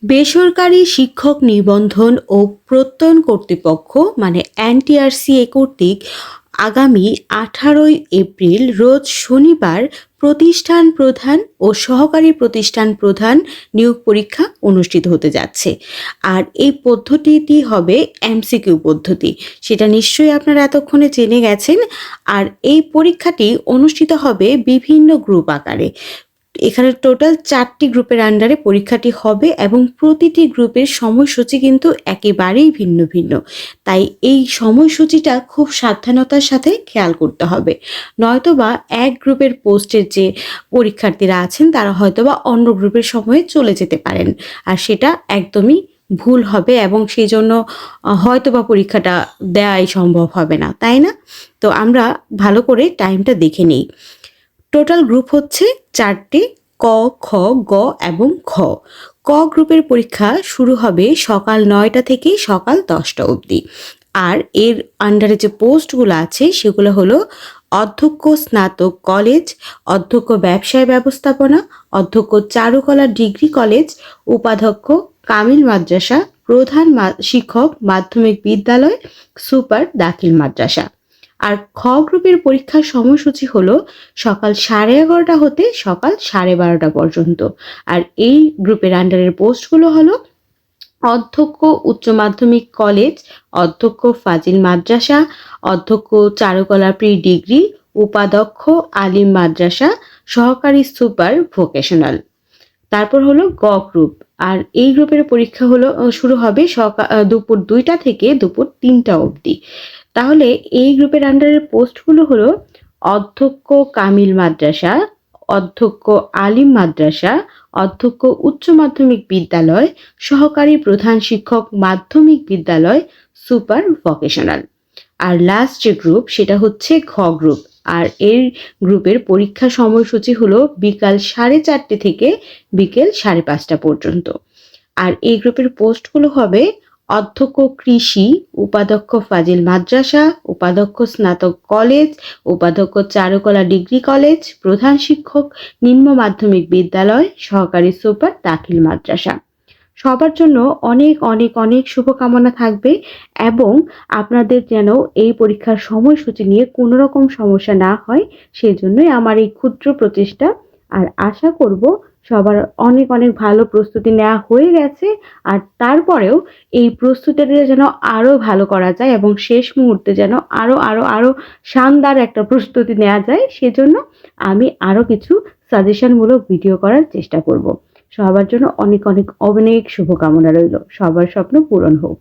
বেসরকারি শিক্ষক নিবন্ধন ও প্রত্যয়ন কর্তৃপক্ষ মানে এনটিআরসিএ কর্তৃক আগামী ১৮ই এপ্রিল রোজ শনিবার প্রতিষ্ঠান প্রধান ও সহকারী প্রতিষ্ঠান প্রধান নিয়োগ পরীক্ষা অনুষ্ঠিত হতে যাচ্ছে। আর এই পদ্ধতিটি হবে এমসিকিউ পদ্ধতি, সেটা নিশ্চয়ই আপনারা এতক্ষণে জেনে গেছেন। আর এই পরীক্ষাটি অনুষ্ঠিত হবে বিভিন্ন গ্রুপ আকারে। এখানে টোটাল ৪টি গ্রুপের আন্ডারে পরীক্ষাটি হবে এবং প্রতিটি গ্রুপের সময়সূচি কিন্তু একেবারেই ভিন্ন ভিন্ন। তাই এই সময়সূচিটা খুব সাবধানতার সাথে খেয়াল করতে হবে, নয়তোবা এক গ্রুপের পোস্টের যে পরীক্ষার্থীরা আছেন তারা হয়তোবা অন্য গ্রুপের সময়ে চলে যেতে পারেন, আর সেটা একদমই ভুল হবে এবং সেই জন্য হয়তোবা পরীক্ষাটা দেওয়াই সম্ভব হবে না, তাই না? তো আমরা ভালো করে টাইমটা দেখে নিই। টোটাল গ্রুপ হচ্ছে ৪টি: ক, খ, গ এবং ঘ। ক গ্রুপের পরীক্ষা শুরু হবে সকাল ৯টা থেকে সকাল 10টা অবধি। আর এর আন্ডারে যে পোস্টগুলো আছে সেগুলো হলো অধ্যক্ষ স্নাতক কলেজ, অধ্যক্ষ ব্যবসায় ব্যবস্থাপনা, অধ্যক্ষ চারুকলা ডিগ্রি কলেজ, উপাধ্যক্ষ কামিল মাদ্রাসা, প্রধান শিক্ষক মাধ্যমিক বিদ্যালয়, সুপার দাখিল মাদ্রাসা। আর খ গ্রুপের পরীক্ষার সময়সূচি হলো সকাল 11:30 হতে সকাল 12:30 পর্যন্ত। আর এই গ্রুপের আন্ডারের পোস্টগুলো হলো অধ্যক্ষ উচ্চ মাধ্যমিক কলেজ, অধ্যক্ষ ফাজিল মাদ্রাসা, অধ্যক্ষ চারুকলা প্রি ডিগ্রি, উপাধ্যক্ষ আলিম মাদ্রাসা, সহকারী সুপার ভোকেশনাল। তারপর হলো গ গ্রুপ। আর এই গ্রুপের পরীক্ষা হলো শুরু হবে দুপুর 2টা থেকে দুপুর 3টা অবধি। তাহলে এই গ্রুপের আন্ডারের পোস্টগুলো হলো অধ্যক্ষ কামিল মাদ্রাসা, অধ্যক্ষ আলিম মাদ্রাসা, অধ্যক্ষ উচ্চ মাধ্যমিক বিদ্যালয়, সহকারী প্রধান শিক্ষক মাধ্যমিক বিদ্যালয়, সুপার ভোকেশনাল। আর লাস্ট যে গ্রুপ সেটা হচ্ছে ঘ গ্রুপ। আর এই গ্রুপের পরীক্ষা সময়সূচি হলো বিকাল 4:30 থেকে বিকেল 5:30 পর্যন্ত। আর এই গ্রুপের পোস্টগুলো হবে অধ্যক্ষ কৃষি, উপাধ্যক্ষ ফাজিল মাদ্রাসা, উপাধ্যক্ষ স্নাতক কলেজ, উপাধ্যক্ষ চারুকলা ডিগ্রি কলেজ, প্রধান শিক্ষক নিম্ন মাধ্যমিক বিদ্যালয়, সহকারী সুপার দাখিল মাদ্রাসা। সবার জন্য অনেক অনেক অনেক শুভকামনা থাকবে এবং আপনাদের যেন এই পরীক্ষার সময়সূচি নিয়ে কোনো রকম সমস্যা না হয়, সেজন্যই আমার এই ক্ষুদ্র প্রচেষ্টা। আর আশা করব সবার অনেক অনেক ভালো প্রস্তুতি নেওয়া হয়ে গেছে। আর তারপরেও এই প্রস্তুতিটা যেন আরও ভালো করা যায় এবং শেষ মুহূর্তে যেন আরও আরও আরও শানদার একটা প্রস্তুতি নেওয়া যায়, সেজন্য আমি আরও কিছু সাজেশনমূলক ভিডিও করার চেষ্টা করব। সবার জন্য অনেক অনেক অনেক শুভকামনা রইল। সবার স্বপ্ন পূরণ হোক।